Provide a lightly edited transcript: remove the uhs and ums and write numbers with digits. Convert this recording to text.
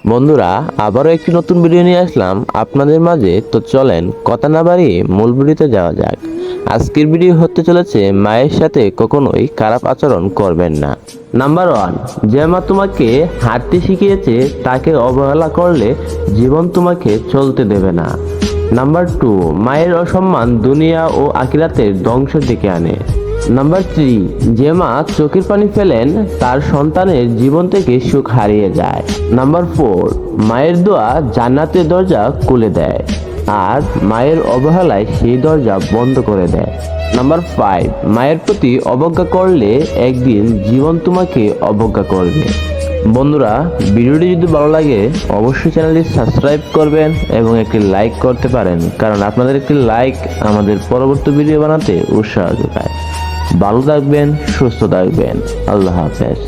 বন্ধুরা, আবারও একটি নতুন ভিডিও নিয়ে আসলাম আপনাদের মাঝে। তো চলেন কথা না বাড়িয়ে মূল ভিডিওতে যাওয়া যাক। আজকের ভিডিও হতে চলেছে মায়ের সাথে কখনোই খারাপ আচরণ করবেন না। নাম্বার 1, যে মা তোমাকে হাঁটতে শিখিয়েছে তাকে অবহেলা করলে জীবন তোমাকে চলতে দেবে না। নাম্বার 2, মায়ের অসম্মান দুনিয়া ও আখিরাতের ধ্বংস ডেকে আনে। নাম্বার 3, যে মা চোখের পানি ফেলেন তার সন্তানের জীবন থেকে সুখ হারিয়ে যায়। নাম্বার 4, মায়ের দোয়া জান্নাতের দরজা খুলে দেয়, আর মায়ের অবহেলায় সেই দরজা বন্ধ করে দেয়। নাম্বার 5, মায়ের প্রতি অবজ্ঞা করলে একদিন জীবন তোমাকে অবজ্ঞা করবে। বন্ধুরা, ভিডিওটি যদি ভালো লাগে অবশ্যই চ্যানেলটি সাবস্ক্রাইব করবেন এবং একটি লাইক করতে পারেন, কারণ আপনাদের একটি লাইক আমাদের পরবর্তী ভিডিও বানাতে উৎসাহ যোগায়। ভালো থাকবেন, সুস্থ থাকবেন। আল্লাহ হাফেজ।